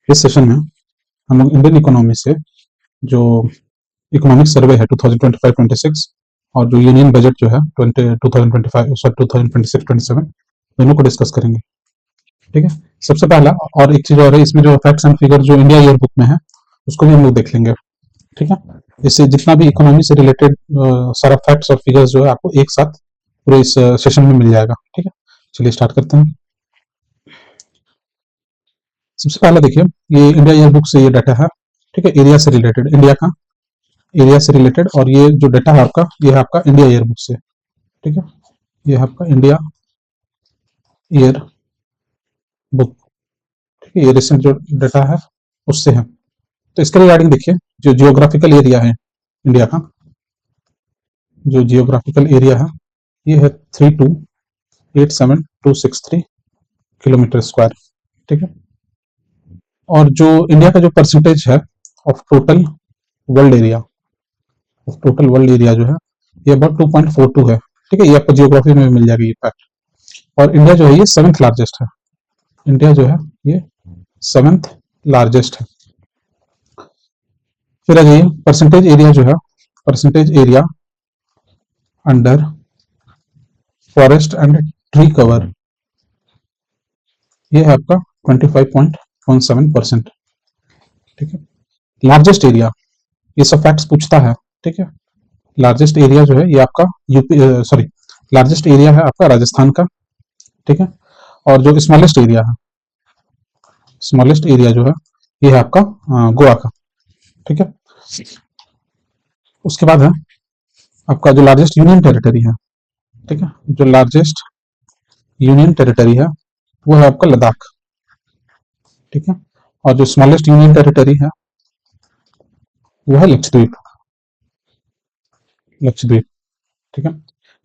इस सेशन में हम लोग इंडियन इकोनॉमी से जो इकोनॉमिक सर्वे है 2025-26 और जो यूनियन बजट जो है 2025 सॉरी 2026-27 दोनों को डिस्कस करेंगे। ठीक है, सबसे पहला और एक चीज और है, इसमें जो फैक्ट्स एंड फिगर जो इंडिया ईयर बुक में है उसको भी हम लोग देख लेंगे। ठीक है, इससे जितना भी इकोनॉमी से रिलेटेड सारा फैक्ट्स और फिगर्स जो है आपको एक साथ पूरे इस सेशन में मिल जाएगा। ठीक है, चलिए स्टार्ट करते हैं। सबसे पहला देखिए, ये इंडिया ईयर बुक से ये डाटा है। ठीक है, एरिया से रिलेटेड, इंडिया का एरिया से रिलेटेड, और ये जो डाटा है आपका, ये है आपका इंडिया ईयर बुक से। ठीक है, ये है आपका इंडिया ईयर बुक। ठीक है, ये रिसेंट जो डाटा है उससे है। तो इसके रिगार्डिंग देखिए, जो जियोग्राफिकल एरिया है इंडिया का, जो जियोग्राफिकल एरिया है ये है 3287,263 किलोमीटर स्क्वायर। ठीक है, और जो इंडिया का जो परसेंटेज है of total world area, of total world area जो है ये अबाउट 2.42 है। ठीक है, ये आपको जियोग्राफी में भी मिल जाएगी ये फैक्ट। और इंडिया जो है ये 7th लार्जेस्ट है। इंडिया जो है ये 7th लार्जेस्ट है। फिर आ जाइए, परसेंटेज एरिया जो है, percentage area under forest and tree cover, ये है आपका 25.17%। ठीक है, लार्जेस्ट एरिया, ये सब फैक्ट्स पूछता है। ठीक है, लार्जेस्ट एरिया जो है ये आपका यूपी, सॉरी, लार्जेस्ट एरिया है आपका राजस्थान का। ठीक है, और जो स्मॉलेस्ट एरिया है, स्मॉलेस्ट एरिया जो है ये है आपका गोवा का। ठीक है, उसके बाद है आपका जो लार्जेस्ट यूनियन टेरिटरी है। ठीक है, जो लार्जेस्ट यूनियन टेरिटरी है वो है आपका लद्दाख। ठीक है, और जो स्मॉलेस्ट यूनियन टेरिटरी है वो है लक्षद्वीप। लक्षद्वीप। ठीक है,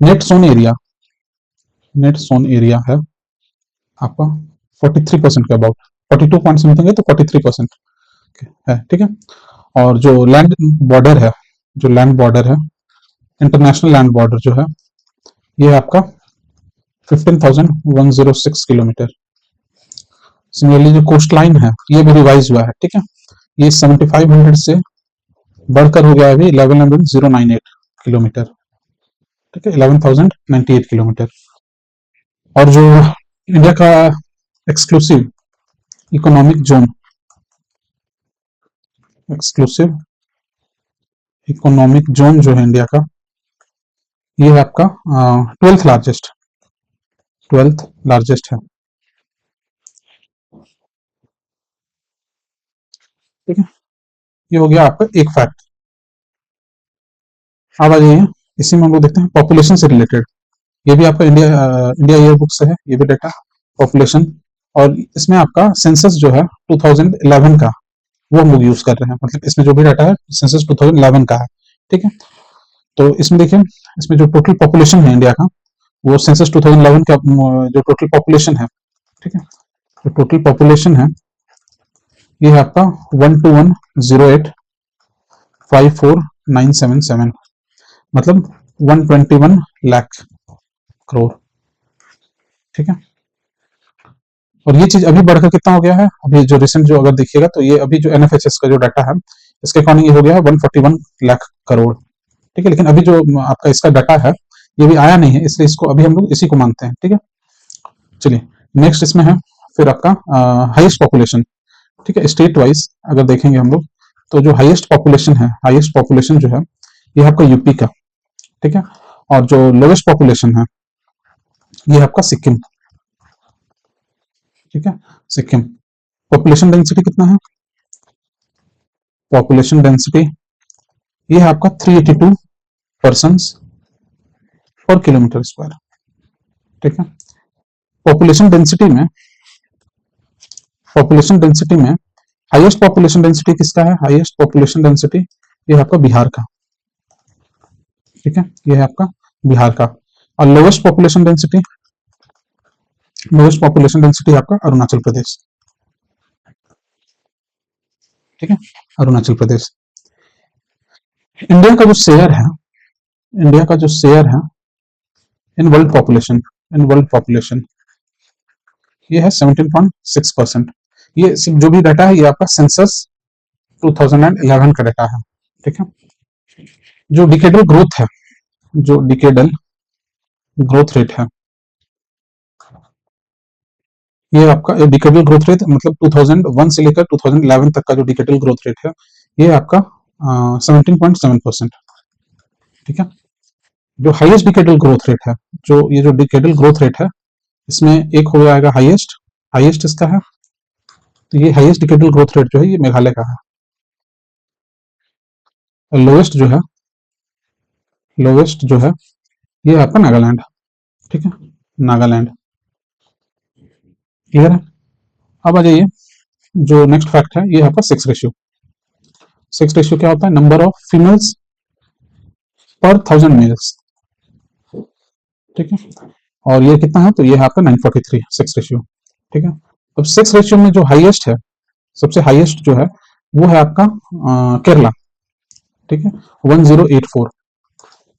net sown area, net sown area है आपका 43% के अबाउट, 42 पॉइंट समथिंग है, तो 43% है। ठीक है, और जो लैंड बॉर्डर है, जो लैंड बॉर्डर है, इंटरनेशनल लैंड बॉर्डर जो है ये है आपका 15,106 किलोमीटर। सिमिलरली जो कोस्ट लाइन है ये भी रिवाइज हुआ है। ठीक है, ये 7500 से बढ़कर हो गया है अभी 11,098 किलोमीटर। ठीक है, 11,098 किलोमीटर। और जो इंडिया का exclusive economic zone, exclusive economic zone जो है इंडिया का, ये है आपका 12th लार्जेस्ट, 12th लार्जेस्ट है। ठीक है, ये हो गया आपका एक फैक्ट। अब आ जाइए, इसी में हम लोग देखते हैं पॉपुलेशन से रिलेटेड। ये भी आपका इंडिया ईयर बुक से है, ये भी डाटा पॉपुलेशन। और इसमें आपका सेंसस जो है 2011 का वो हम लोग यूज कर रहे हैं, मतलब इसमें जो भी डाटा है सेंसस 2011 का है। ठीक है, तो इसमें देखिए, इसमें जो टोटल पॉपुलेशन है इंडिया का वो सेंसस 2011 का जो टोटल पॉपुलेशन है। ठीक है, जो टोटल पॉपुलेशन है ये है आपका 1210854,977, मतलब 121 लाख करोड़। ठीक है, और ये चीज अभी बढ़कर कितना हो गया है, अभी जो रिसेंट जो अगर देखिएगा तो ये अभी जो एनएफएसएस का जो डाटा है इसके अकॉर्डिंग ये हो गया है 141 लाख करोड़। ठीक है, लेकिन अभी जो आपका इसका डाटा है ये भी आया नहीं है, इसलिए इसको अभी हम लोग इसी को मानते हैं। ठीक है, चलिए नेक्स्ट इसमें है फिर आपका हाईएस्ट पॉपुलेशन। ठीक है, स्टेट वाइज अगर देखेंगे हम लोग तो जो हाईएस्ट पॉपुलेशन है, हाईएस्ट पॉपुलेशन जो है ये आपका यूपी का। ठीक है, और जो लोवेस्ट पॉपुलेशन है ये आपका सिक्किम। ठीक है, सिक्किम। पॉपुलेशन डेंसिटी कितना है, पॉपुलेशन डेंसिटी ये है आपका 382 पर्सन्स पर किलोमीटर स्क्वायर। ठीक है, पॉपुलेशन डेंसिटी में, पॉपुलेशन डेंसिटी में हाईएस्ट पॉपुलेशन डेंसिटी किसका है, हाईएस्ट पॉपुलेशन डेंसिटी ये है आपका बिहार का। ठीक है, ये है आपका बिहार का। और lowest population density, lowest population density आपका अरुणाचल प्रदेश। ठीक है, अरुणाचल प्रदेश। इंडिया का जो शेयर है, इंडिया का जो शेयर है in world population, in world population ये है 17.6%। ये जो भी डाटा है ये आपका सेंसस 2011 का डाटा है। ठीक है। जो डिकेडल ग्रोथ है, जो डिकेडल ग्रोथ रेट है, ये आपका डिकेडल ग्रोथ रेट मतलब 2001 से लेकर 2011 तक का जो डिकेडल ग्रोथ रेट है, ये आपका 17.7%। ठीक है। जो हाईएस्ट डिकेडल ग्रोथ रेट है, जो ये जो डिकेडल ग्रोथ रेट है, इसमें एक हो जाएगा हाईएस्ट, हाईएस्ट इसका है, तो ये हाईएस्ट डिकेडल ग्रोथ रेट जो है ये मेघालय का है। और लोएस्ट जो है, लोएस्ट जो है ये आपका नागालैंड। ठीक है, नागालैंड। क्लियर है। अब आ जाइए, जो नेक्स्ट फैक्ट है ये आपका सेक्स रेशियो। सेक्स रेशियो क्या होता है? नंबर ऑफ फीमेल्स पर 1000 मेल्स। ठीक है। और ये कितना है? तो ये है आपका 943 सेक्स रेशियो। ठीक है। अब सेक्स रेशियो में जो हाईएस्ट है, सबसे हाईएस्ट जो है वो है आपका केरला। ठीक है, 1084।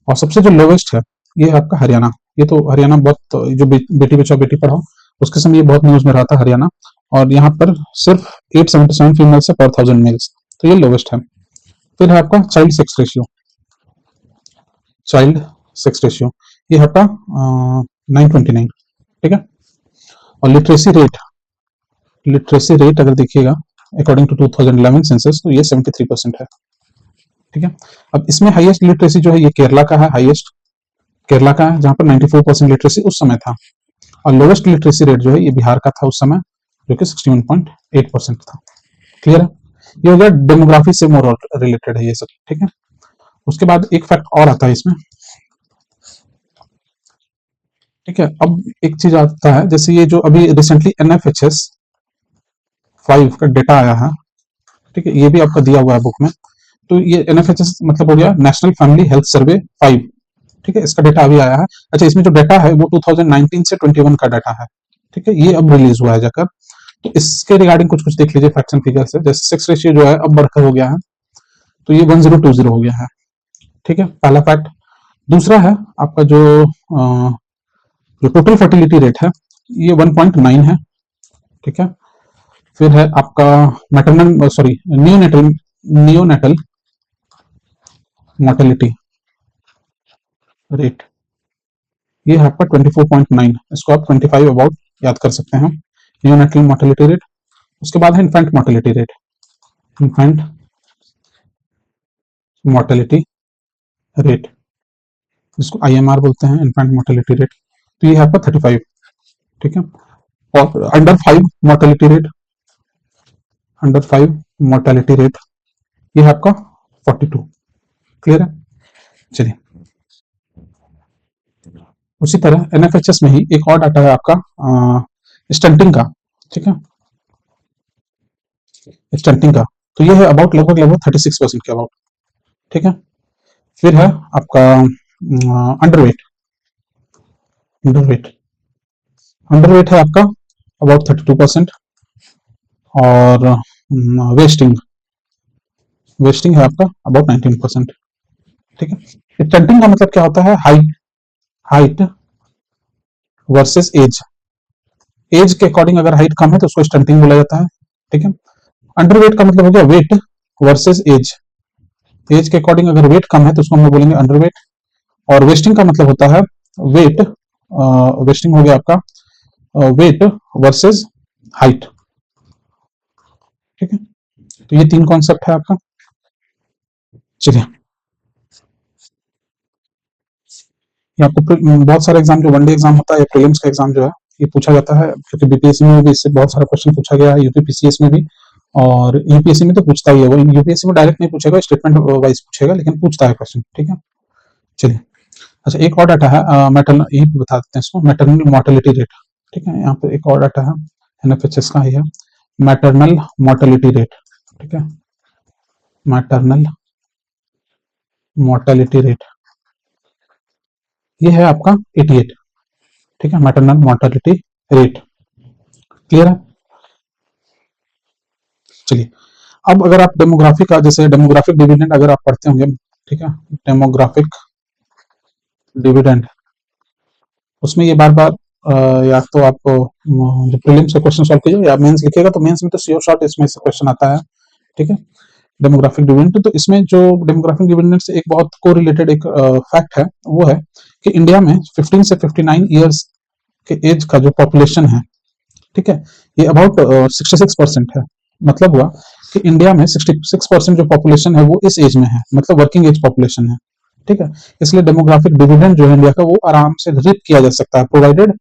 और सबसे जो लोवेस्ट है ये है आपका हरियाणा। ये तो हरियाणा बहुत, जो बेटी बचाओ बेटी पढ़ाओ उसके समय ये बहुत न्यूज में रहा था हरियाणा। और यहाँ पर सिर्फ 877 फीमेल्स है पर 1000 मेल्स, तो ये लोवेस्ट है। फिर है आपका child sex ratio. Child sex ratio ये है आपका 929। ठीक है। और लिटरेसी रेट अगर देखिएगा अकॉर्डिंग टू 2011 सेंसस, तो ये 73% है। ठीक है। अब इसमें हाईएस्ट लिटरेसी जो है ये केरला का है, हाईएस्ट केरला का है, जहां पर 94% लिटरेसी उस समय था। और लोवेस्ट लिटरेसी रेट जो है ये बिहार का था उस समय, जो कि 61.8% था। क्लियर है। ये हो गया डेमोग्राफी से मोर रिलेटेड है ये सब। ठीक है। उसके बाद एक फैक्ट और आता है इसमें। ठीक है। अब एक चीज आता है, जैसे ये जो अभी रिसेंटली NFHS 5 का डेटा आया है। ठीक है, ये भी आपका दिया हुआ है बुक में। तो ये NFHS मतलब हो गया नेशनल फैमिली हेल्थ सर्वे 5। ठीक है, इसका डेटा अभी आया है। अच्छा, इसमें जो डाटा है वो 2019 से 21 का डाटा है। ठीक है, ये अब रिलीज हुआ है जाकर। तो इसके रिगार्डिंग कुछ कुछ देख लीजिए फैक्ट्स एंड फिगर्स है। जैसे सेक्स रेशियो जो है अब बढ़कर हो गया है, तो ये 1020 हो गया है। ठीक है, पहला फैक्ट। दूसरा है आपका जो टोटल फर्टिलिटी रेट है ये 1.9 है। ठीक है। फिर है आपका maternal sorry neonatal mortality rate, ये है आपका 24.9। इसको आप 25 अबाउट याद कर सकते हैं, नियोनेटल मोर्टेलिटी रेट। उसके बाद है infant mortality rate. Infant mortality rate, जिसको IMR बोलते हैं, इन्फेंट मोर्टेलिटी रेट, तो ये है आपका 35। ठीक है। और अंडर 5 मोर्टेलिटी रेट ये है आपका 42। क्लियर है। चलिए, उसी तरह NFHS में ही एक और डाटा है आपका स्टंटिंग का। ठीक है, स्टंटिंग का, तो ये है अबाउट लगभग 36% के अबाउट। ठीक है। फिर है आपका अंडरवेट। अंडरवेट अंडरवेट है आपका अबाउट 32%। और वेस्टिंग वेस्टिंग है आपका अबाउट 19%। ठीक है। स्टंटिंग का मतलब क्या होता है? Height, height versus age. Age के अकॉर्डिंग अगर हाइट कम है तो उसको स्टंटिंग बोला जाता है। ठीक है। अंडरवेट का मतलब हो गया वेट वर्सेस एज। एज के अकॉर्डिंग अगर वेट कम है तो उसको हम लोग बोलेंगे अंडरवेट। और वेस्टिंग का मतलब होता है वेट, वेस्टिंग हो गया आपका वेट वर्सेस हाइट। ठीक है। तो ये 3 कॉन्सेप्ट है आपका। चलिए, ये आपको बहुत सारे एग्जाम, जो वनडे एग्जाम होता है या प्रीलिम्स का एग्जाम जो है ये पूछा जाता है, क्योंकि BPSC में भी इससे बहुत सारा क्वेश्चन पूछा गया है, यूपीपीसीएस में भी। और यूपीएससी में तो पूछता ही है वो, यूपीएससी में डायरेक्ट नहीं पूछेगा, स्टेटमेंट वाइज पूछेगा, लेकिन पूछता है क्वेश्चन। ठीक है। चलिए, अच्छा एक और डाटा है मैटरनल, यही पे बता देते हैं इसको, मैटरनल मोर्टेलिटी रेट। ठीक है, यहाँ पे एक और डाटा है NFHS का ही है, मैटरनल मोर्टेलिटी रेट। ठीक है, मैटरनल मोर्टेलिटी रेट ये है आपका 88। ठीक है, मैटरनल मोर्टेलिटी रेट। क्लियर है। चलिए, अब अगर आप डेमोग्राफी का, जैसे डेमोग्राफिक डिविडेंड अगर आप पढ़ते होंगे, ठीक है, डेमोग्राफिक डिविडेंड, उसमें ये बार बार या तो आप जो प्रीलिम्स का क्वेश्चन सॉल्व कीजिए या मेंस लिखिएगा, तो मेंस में तो श्योर शॉट इसमें से क्वेश्चन आता है। ठीक है, डेमोग्राफिक डिविडेंड, तो इसमें जो डेमोग्राफिक डिविडेंड से एक बहुत को रिलेटेड एक फैक्ट है, वो है कि इंडिया में 15 से 59 ईयर्स के एज का जो पॉपुलेशन है, ठीक है, ये अबाउट 66% है। मतलब हुआ कि इंडिया में 66% जो पॉपुलेशन है वो इस एज में है, मतलब वर्किंग एज पॉपुलेशन है। ठीक है, इसलिए डेमोग्राफिक डिविडेंड जो है इंडिया का, वो आराम से रिप किया जा सकता है, provided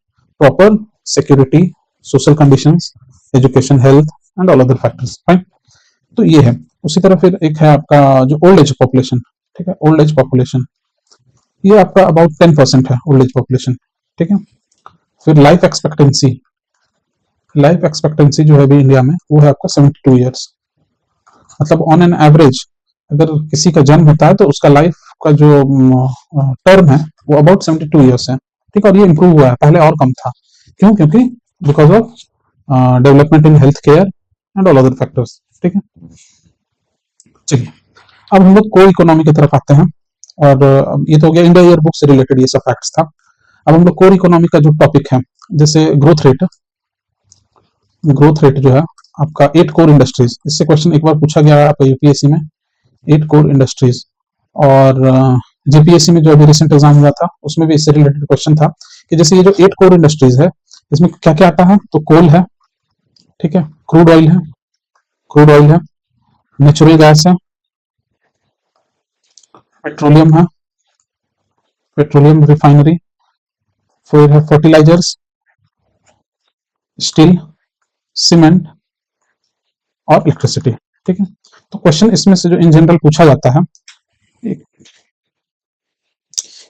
proper security, social conditions, education, health and all other factors. Fine, तो ये है। उसी तरह फिर एक है आपका जो ओल्ड एज पॉपुलेशन। ठीक है, ओल्ड एज पॉपुलेशन ये आपका अबाउट 10% है, ओल्ड एज पॉपुलेशन। ठीक है, फिर लाइफ एक्सपेक्टेंसी जो है अभी इंडिया में, वो है आपका 72 ईयर्स। मतलब ऑन एन एवरेज अगर किसी का जन्म होता है तो उसका लाइफ का जो टर्म है वो अबाउट 72 ईयर्स है। ठीक है, और ये इंप्रूव हुआ है, पहले और कम था। क्यों? क्योंकि because of development in health care and all other factors. ठीक है, चलिए अब हम लोग को इकोनॉमी की तरफ आते हैं। और ये तो हो गया इंडिया ईयर बुक से रिलेटेड, ये सब फैक्ट्स था। अब हम लोग कोर इकोनॉमी का जो टॉपिक है, जैसे ग्रोथ रेट जो है आपका 8 कोर इंडस्ट्रीज, इससे क्वेश्चन एक बार पूछा गया है आपका यूपीएससी में। 8 कोर इंडस्ट्रीज, और जीपीएससी में जो अभी रिसेंट एग्जाम हुआ था उसमें भी इससे रिलेटेड क्वेश्चन था कि जैसे ये जो 8 कोर इंडस्ट्रीज है, इसमें क्या क्या आता है, तो कोल है, ठीक है, क्रूड ऑयल है, नेचुरल गैस है, पेट्रोलियम है, पेट्रोलियम रिफाइनरी, फिर है फर्टिलाइजर्स, स्टील, सीमेंट और इलेक्ट्रिसिटी। ठीक है, तो क्वेश्चन इसमें से जो इन जनरल पूछा जाता है,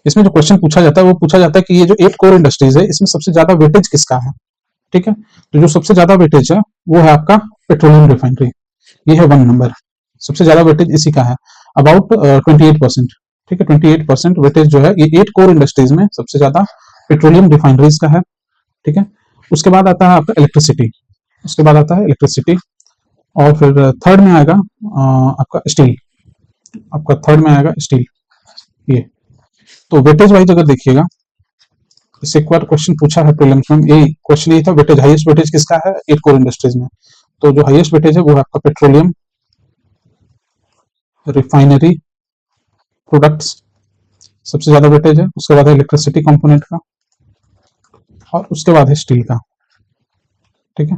इसमें जो क्वेश्चन पूछा जाता है वो पूछा जाता है कि ये जो 8 कोर इंडस्ट्रीज है, इसमें सबसे ज्यादा वेटेज किसका है। ठीक है, तो जो सबसे ज्यादा वेटेज है वो है आपका पेट्रोलियम रिफाइनरी, ये है 1 नंबर, सबसे ज्यादा वेटेज इसी का है, अबाउट 28%। ठीक है, 28% वेटेज जो है ये 8 कोर इंडस्ट्रीज में सबसे ज्यादा पेट्रोलियम रिफाइनरीज का है। ठीक है, उसके बाद आता है आपका इलेक्ट्रिसिटी, उसके बाद आता है इलेक्ट्रिसिटी, और फिर थर्ड में आएगा आपका स्टील, आपका थर्ड में आएगा स्टील। ये तो वेटेज वाइज अगर देखिएगा, इससे एक बार क्वेश्चन पूछा है प्रीलिम्स में, यही क्वेश्चन यही था, वेटेज हाईएस्ट वेटेज किसका है 8 कोर इंडस्ट्रीज में। तो जो हाईएस्ट वेटेज है वो है आपका पेट्रोलियम, रिफाइनरी प्रोडक्ट्स, सबसे ज्यादा वेटेज है, उसके बाद है इलेक्ट्रिसिटी कंपोनेंट का, और उसके बाद है स्टील का। ठीक है,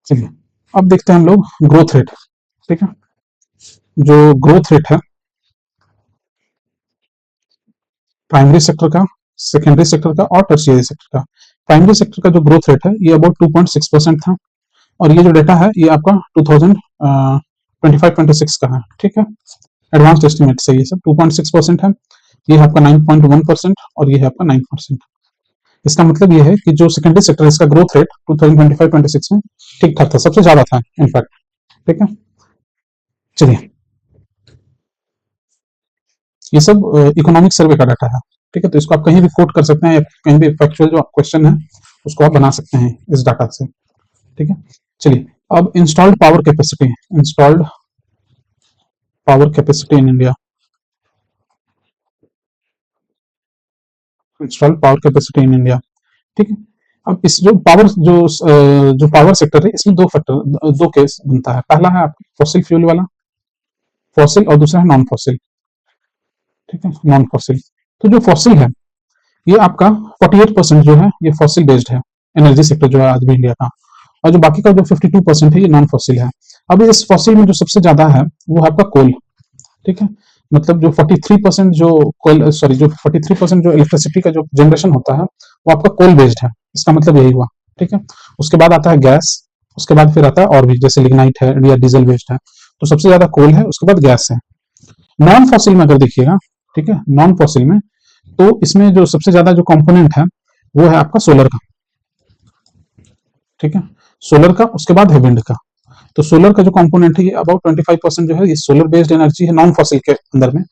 चलिए अब देखते हैं हम लोग ग्रोथ रेट। ठीक है, जो ग्रोथ रेट है प्राइमरी सेक्टर का, सेकेंडरी सेक्टर का और टर्शियरी सेक्टर का। प्राइमरी सेक्टर का जो ग्रोथ रेट है ये अबाउट 2.6% था, और ये जो डेटा है ये आपका 2025-26 का है। ठीक है, एडवांस्ड एस्टिमेट से ये सब 2.6% है, ये है आपका 9.1% और ये है आपका 9%। इसका मतलब ये है कि जो सेकेंडरी सेक्टर है इसका ग्रोथ रेट 2025-26 में ठीक ठाक था, सबसे ज्यादा था इनफैक्ट। ठीक है, चलिए ये सब इकोनॉमिक सर्वे का डाटा है। ठीक है, तो इसको आप कहीं भी कोट कर सकते हैं, या कहीं भी फैक्चुअल जो क्वेश्चन है उसको आप बना सकते हैं इस डाटा से। ठीक है, चलिए अब installed power capacity in India, installed power capacity in India. ठीक है, अब इस जो पावर सेक्टर है इसमें दो केस बनता है। पहला है आपका फॉसिल फ्यूल वाला, फॉसिल, और दूसरा है नॉन फॉसिल। ठीक है, नॉन फॉसिल, तो जो फॉसिल है ये आपका 48% जो है ये फॉसिल बेस्ड है, एनर्जी सेक्टर जो है आज भी इंडिया का, और जो बाकी का जो 52% है ये नॉन फॉसिल है। अब इस फॉसिल में जो सबसे ज्यादा है वो है आपका कोल। ठीक है, मतलब जो 43% जो कोल, सॉरी, जो 43% जो इलेक्ट्रिसिटी का जो जनरेशन होता है वो आपका कोल बेस्ड है, इसका मतलब यही हुआ। ठीक है, उसके बाद आता है गैस, उसके बाद फिर आता है और भी, जैसे लिग्नाइट है या डीजल बेस्ड है, तो सबसे ज्यादा कोल है, उसके बाद गैस है। नॉन फॉसिल में अगर देखिएगा, ठीक है, नॉन फॉसिल में तो इसमें जो सबसे ज्यादा जो कंपोनेंट है वो है आपका सोलर का। ठीक है, सोलर का, उसके बाद है विंड का। तो सोलर का जो कंपोनेंट है ये अबाउट 25% जो है ये सोलर बेस्ड एनर्जी है नॉन फॉसिल के अंदर में,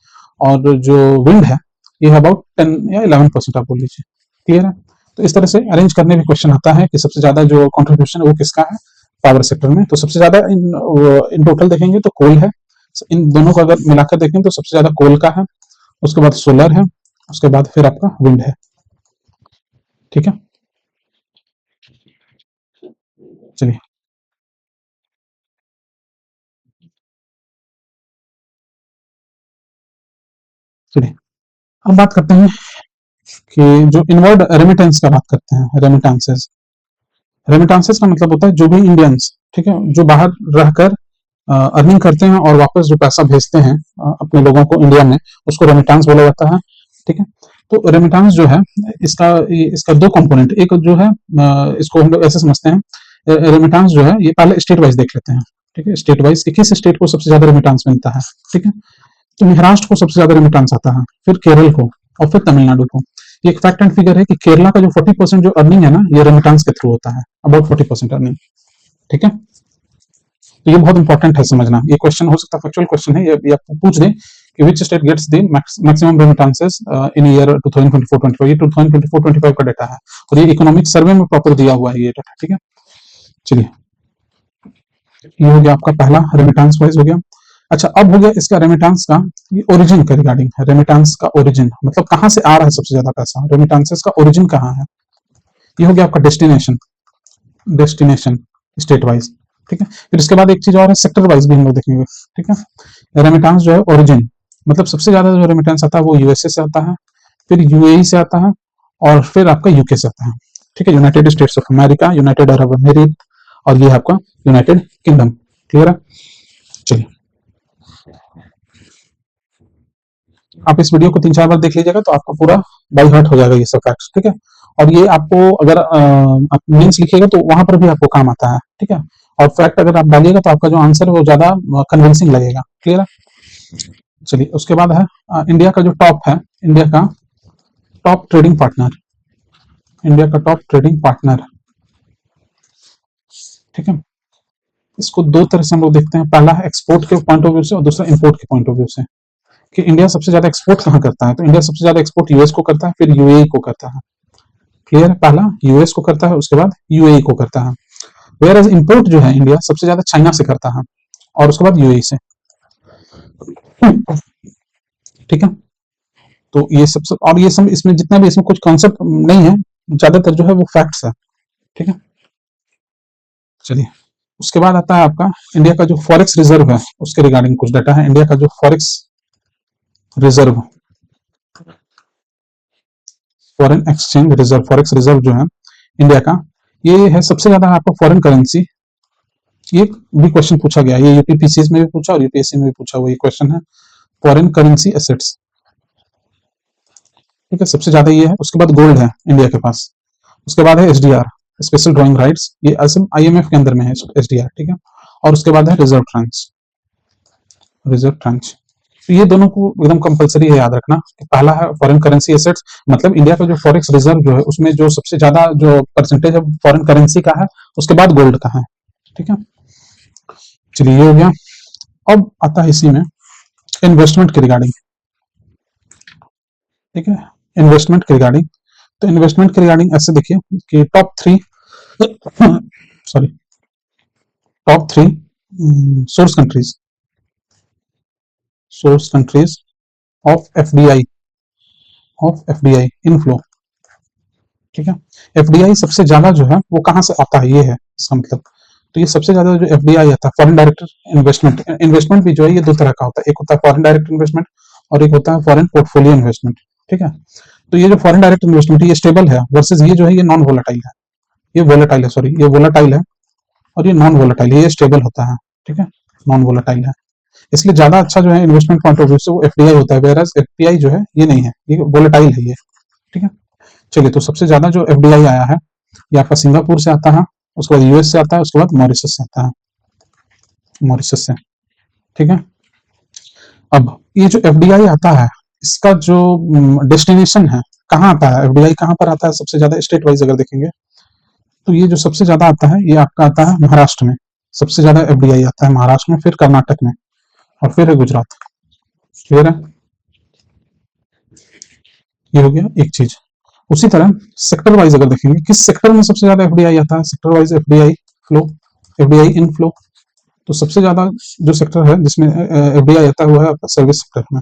और जो विंड है ये है अबाउट 10 या 11% आप बोल लीजिए। क्लियर है, तो इस तरह से अरेंज करने में क्वेश्चन आता है कि सबसे ज्यादा जो कॉन्ट्रीब्यूशन है वो किसका है पावर सेक्टर में। तो सबसे ज्यादा इन टोटल देखेंगे तो कोल है, इन दोनों को अगर मिलाकर देखें तो सबसे ज्यादा कोल का है, उसके बाद सोलर है, उसके बाद फिर आपका विंड है। चलिए चलिए अब बात करते हैं कि जो इनवर्ड रेमिटेंस का बात करते हैं, रेमिटेंसेस। रेमिटेंसेस का मतलब होता है जो भी इंडियंस, ठीक है, जो बाहर रहकर अर्निंग करते हैं और वापस जो पैसा भेजते हैं अपने लोगों को इंडिया में, उसको रेमिटेंस बोला जाता है। ठीक है, तो रेमिटेंस जो है इसका दो कंपोनेंट, एक जो है इसको हम लोग ऐसे समझते हैं, रेमिटेंस जो है ये पहले स्टेट वाइज देख लेते हैं। ठीक है, स्टेट वाइज किस स्टेट को सबसे ज्यादा रेमिटेंस मिलता है। ठीक है, तो महाराष्ट्र को सबसे ज्यादा रेमिटेंस आता है, फिर केरल को, और फिर तमिलनाडु को। ये एक फैक्ट एंड फिगर है कि केरला का जो 40% जो अर्निंग है ना, ये रेमिटेंस के थ्रू होता है, अबाउट 40% अर्निंग। ठीक है, तो ये बहुत इंपॉर्टेंट है समझना। ये क्वेश्चन हो सकता है, फैक्चुअल क्वेश्चन है, ये आपको पूछ दे कि which state gets the maximum remittances in year 2024-25। ये 2024-25 का डाटा है, और ये इकोनॉमिक सर्वे में प्रॉपर दिया हुआ है ये डाटा। ठीक है, चलिए ये हो गया आपका पहला रेमिटेंस वाइज हो गया। अच्छा, अब हो गया इसका रेमिटेंस का ये ओरिजिन के रिगार्डिंग है। रेमिटेंस का ओरिजिन मतलब कहाँ से आ रहा है सबसे ज्यादा पैसा, रेमिटेंसेस का ओरिजिन कहाँ है। ये हो गया आपका डेस्टिनेशन, डेस्टिनेशन स्टेट वाइज। ठीक है, फिर इसके बाद एक चीज और है, सेक्टर वाइज भी हम लोग देखेंगे। ठीक है, रेमिटेंस जो है ओरिजिन मतलब सबसे ज्यादा जो रेमिटेंस आता है वो यूएसए से आता है, फिर यूएई से आता है, और फिर आपका यूके से आता है। ठीक है, United states of America, United Arab अमीरात, और ये आपका यूनाइटेड किंगडम। क्लियर है, चलिए आप इस वीडियो को 3-4 बार देख लीजिएगा तो आपको पूरा बाई हार्ट हो जाएगा ये सब फैक्ट्स। ठीक है, और ये आपको अगर आप मीन्स लिखिएगा तो वहां पर भी आपको काम आता है। ठीक है, और फैक्ट अगर आप डालिएगा तो आपका जो आंसर है वो ज्यादा कन्विंसिंग लगेगा। क्लियर है, चलिए उसके बाद है इंडिया का जो टॉप है, इंडिया का टॉप ट्रेडिंग पार्टनर, इंडिया का टॉप ट्रेडिंग पार्टनर। ठीक है, इसको दो तरह से हम लोग देखते हैं, पहला है एक्सपोर्ट के पॉइंट ऑफ व्यू से और दूसरा इंपोर्ट के पॉइंट ऑफ व्यू से, कि इंडिया सबसे ज्यादा एक्सपोर्ट कहाँ करता है। तो इंडिया सबसे ज्यादा एक्सपोर्ट यूएस को करता है, फिर यूएई को करता है। क्लियर है, पहला यूएस को करता है, उसके बाद यूएई को करता है। वेयर एज इंपोर्ट जो है इंडिया सबसे ज्यादा चाइना से करता है, और उसके बाद यूएई से। ठीक है, तो ये सबसे, और ये सब इसमें जितना भी इसमें कुछ कॉन्सेप्ट नहीं है, ज्यादातर जो है वो फैक्ट्स है। ठीक है, चलिए उसके बाद आता है आपका इंडिया का जो फॉरेक्स रिजर्व है, उसके रिगार्डिंग कुछ डाटा है। इंडिया का जो forex reserve, foreign exchange reserve, forex reserve जो है इंडिया का, ये है सबसे ज्यादा आपका फॉरेन करेंसी। ये भी क्वेश्चन पूछा गया, ये यूपीपीसीएस में भी पूछा और यूपीएससी में भी पूछा हुआ ये क्वेश्चन है, फॉरेन करेंसी एसेट्स। ठीक है, सबसे ज्यादा ये है। उसके बाद गोल्ड है इंडिया के पास, उसके बाद है एसडीआर, स्पेशल ड्राइंग राइट्स, ये आईएमएफ के अंदर में है एसडीआर। ठीक है, और उसके बाद है रिजर्व ट्रांच, रिजर्व ट्रांच। तो ये दोनों को एकदम कंपलसरी है याद रखना। पहला है फॉरेन करेंसी एसेट्स, मतलब इंडिया का जो फॉरेक्स रिजर्व जो है उसमें जो सबसे ज्यादा जो परसेंटेज है फॉरेन करेंसी का है, उसके बाद गोल्ड का है। ठीक है, चलिए ये हो गया। अब आता है इसी में इन्वेस्टमेंट के रिगार्डिंग। ठीक है, इन्वेस्टमेंट के रिगार्डिंग, तो इन्वेस्टमेंट के रिगार्डिंग ऐसे देखिए कि top 3 sorry top 3 source countries, source countries of FDI, of FDI inflow. ठीक है, एफडीआई सबसे ज्यादा जो है वो कहाँ से आता है, ये है इसका मतलब। तो ये सबसे ज्यादा जो एफडीआई आता है, फॉरेन डायरेक्ट इन्वेस्टमेंट। इन्वेस्टमेंट भी जो है ये दो तरह का होता है, एक होता है फॉरेन डायरेक्ट इन्वेस्टमेंट और एक होता है फॉरेन पोर्टफोलियो इन्वेस्टमेंट। ठीक है, तो ये जो फॉरेन डायरेक्ट इन्वेस्टमेंट है ये स्टेबल है, वर्सेज ये जो है ये नॉन वोलेटाइल है, ये वोलेटाइल है, सॉरी ये वोलेटाइल है, और ये नॉन वोलेटाइल है, ये स्टेबल होता है। ठीक है, नॉन वोलेटाइल है, इसलिए ज्यादा अच्छा जो है इन्वेस्टमेंट पॉइंट ऑफ व्यू से वो एफडीआई होता है, वेयर एज एफपीआई जो है ये नहीं है, ये वोलेटाइल है ये। ठीक है, चलिए तो सबसे ज्यादा जो एफडीआई आया है ये आपका सिंगापुर से आता है, उसके बाद यूएस से आता है, उसके बाद मॉरिशस से आता है, मॉरिशस से। ठीक है, अब ये जो एफडीआई आता है इसका जो डेस्टिनेशन है, कहाँ आता है एफडीआई, कहाँ पर आता है सबसे ज्यादा स्टेट वाइज अगर देखेंगे, तो ये जो सबसे ज्यादा आता है ये आपका आता है महाराष्ट्र में, सबसे ज्यादा एफडीआई आता है महाराष्ट्र में, फिर कर्नाटक में, और फिर है गुजरात। क्लियर है, ये हो गया एक चीज। उसी तरह सेक्टर वाइज अगर देखेंगे किस सेक्टर में सबसे ज्यादा एफडीआई आता है, sector wise FDI flow, FDI inflow, तो सबसे ज्यादा जो सेक्टर है जिसमें एफडीआई आता है वो है आपका सर्विस सेक्टर में।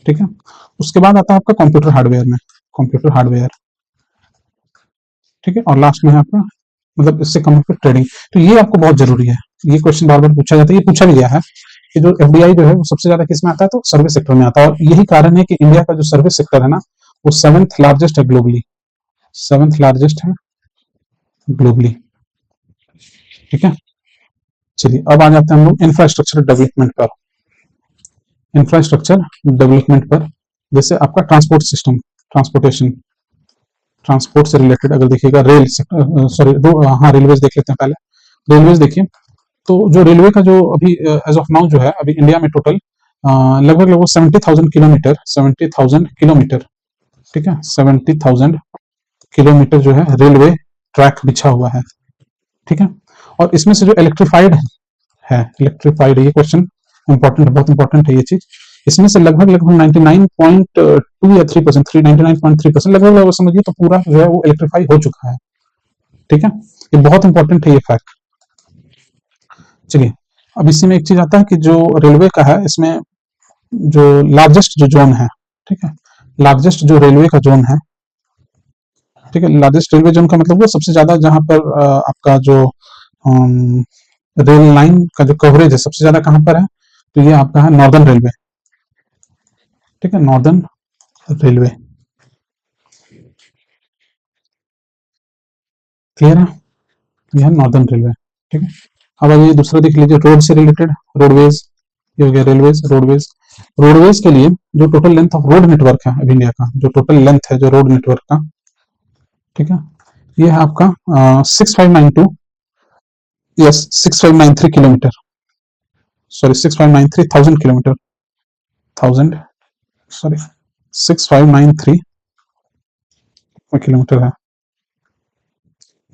ठीक है, उसके बाद आता है आपका कंप्यूटर हार्डवेयर में, कंप्यूटर हार्डवेयर। ठीक है, और लास्ट में है आपका मतलब इससे कम है फिर ट्रेडिंग। तो ये आपको बहुत जरूरी है, ये क्वेश्चन बार बार पूछा जाता है, ये पूछा भी गया है कि जो एफडीआई जो है वो सबसे ज्यादा किस में आता है, तो सर्विस सेक्टर में आता है। और यही कारण है कि इंडिया का जो सर्विस सेक्टर है ना, वो 7th लार्जेस्ट है ग्लोबली, 7th लार्जेस्ट है ग्लोबली। ठीक है, चलिए अब आ जाते हैं हम लोग इंफ्रास्ट्रक्चर डेवलपमेंट पर। इंफ्रास्ट्रक्चर डेवलपमेंट पर जैसे आपका ट्रांसपोर्ट सिस्टम, ट्रांसपोर्टेशन, ट्रांसपोर्ट से रिलेटेड अगर देखिएगा, रेल सॉरी हाँ रेलवेज देख लेते हैं पहले। रेलवेज देखिए, तो जो रेलवे का जो अभी एज ऑफ नाउ जो है अभी इंडिया में टोटल लगभग लगभग 70,000 किलोमीटर, 70,000 किलोमीटर, ठीक है, 70,000 किलोमीटर जो है रेलवे ट्रैक बिछा हुआ है। ठीक है, और इसमें से जो इलेक्ट्रीफाइड है, इलेक्ट्रीफाइड, ये क्वेश्चन इंपॉर्टेंट है, बहुत इंपॉर्टेंट है ये चीज। इसमें से लगभग लगभग 99.2 या 3%, 99.3% लगभग लगभग समझिए तो पूरा जो है वो इलेक्ट्रीफाई हो चुका है। ठीक है, ये बहुत इंपॉर्टेंट है ये फैक्ट। चलिए अब इसी में एक चीज आता है कि जो रेलवे का है, इसमें जो लार्जेस्ट जो जोन है, ठीक है, लार्जेस्ट जो रेलवे का जोन है, ठीक है, लार्जेस्ट रेलवे जोन का मतलब वो सबसे ज्यादा जहां पर आपका जो रेल लाइन का जो कवरेज है सबसे ज्यादा कहां पर है, तो ये आपका है नॉर्दर्न रेलवे। ठीक है, नॉर्दर्न रेलवे, क्लियर है, यह नॉर्दर्न रेलवे। ठीक है, अब आइए दूसरा देख लीजिए, रोड से रिलेटेड, रोडवेज, ये हो गया रेलवेज, रोडवेज। रोडवेज के लिए जो total length of road network है अभी इंडिया का, जो टोटल लेंथ है जो रोड नेटवर्क का, ठीक है, ये है आपका 6592, yes 6593 kilometre, sorry 6593,000 kilometre, 1000, sorry 6593 kilometre है,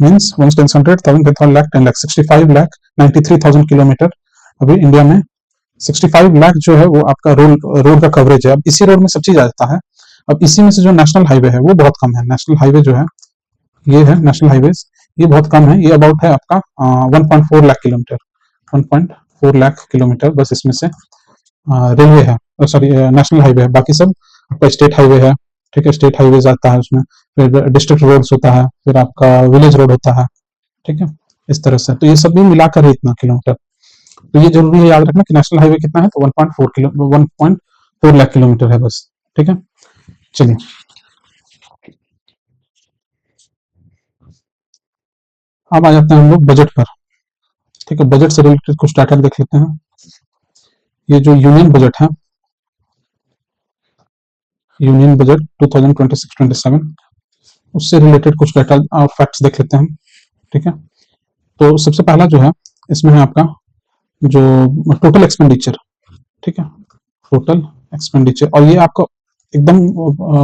मीन्स 1,10,000, 10 लाख 65 लाख 93,000 किलोमीटर अभी इंडिया में। 65 लाख जो है वो आपका रोड का कवरेज है। अब इसी रोड में सब चीज आ जाता है। अब इसी में से जो नेशनल हाईवे है वो बहुत कम है, नेशनल हाईवे जो है ये है नेशनल हाईवेज, ये बहुत कम है, ये अबाउट है आपका 1.4 लाख किलोमीटर, 1.4 लाख किलोमीटर बस इसमें से रेलवे है, सॉरी नेशनल हाईवे है, बाकी सब आपका स्टेट हाईवे है। ठीक है, स्टेट हाईवे आता है उसमें, फिर डिस्ट्रिक्ट रोड्स होता है, फिर आपका विलेज रोड होता है। ठीक है, इस तरह से तो ये सब भी मिलाकर ही इतना किलोमीटर। तो ये जरूरी है याद रखना कि नेशनल हाईवे कितना है, तो 1.4 लाख किलोमीटर है बस। ठीक है, चलिए अब आ जाते हैं हम लोग बजट पर। ठीक है, बजट से रिलेटेड कुछ डाटा देख लेते हैं। ये जो यूनियन बजट है, यूनियन बजट 2026-27, उससे रिलेटेड कुछ डाटा फैक्ट्स देख लेते हैं हम। ठीक है, तो सबसे पहला जो है इसमें है आपका जो टोटल एक्सपेंडिचर। ठीक है, टोटल एक्सपेंडिचर, और ये आपको एकदम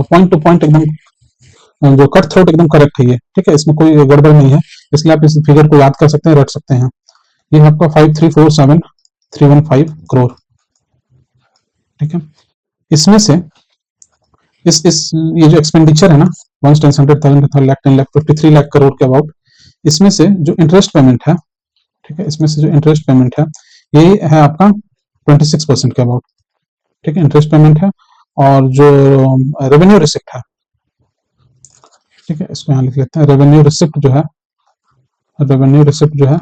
पॉइंट टू पॉइंट एकदम जो कट थ्रोट एकदम करेक्ट है ये। ठीक है, इसमें कोई गड़बड़ नहीं है, इसलिए आप इस फिगर को याद कर सकते हैं, रख सकते हैं। ये आपका 5347,315 करोड़। ठीक है, इसमें से इस ये जो एक्सपेंडिचर है ना, 1,10,000, 10 लाख 53 लाख करोड़ के अबाउट, इसमें से जो इंटरेस्ट पेमेंट है, ठीक है, इसमें से जो इंटरेस्ट पेमेंट है ये है आपका 26% के अबाउट। ठीक है, इंटरेस्ट पेमेंट है, और जो रेवेन्यू रिसिप्ट है, ठीक है, इसको यहाँ लिख लेते हैं, रेवेन्यू रिसिप्ट जो है, रेवेन्यू रिसिप्ट जो है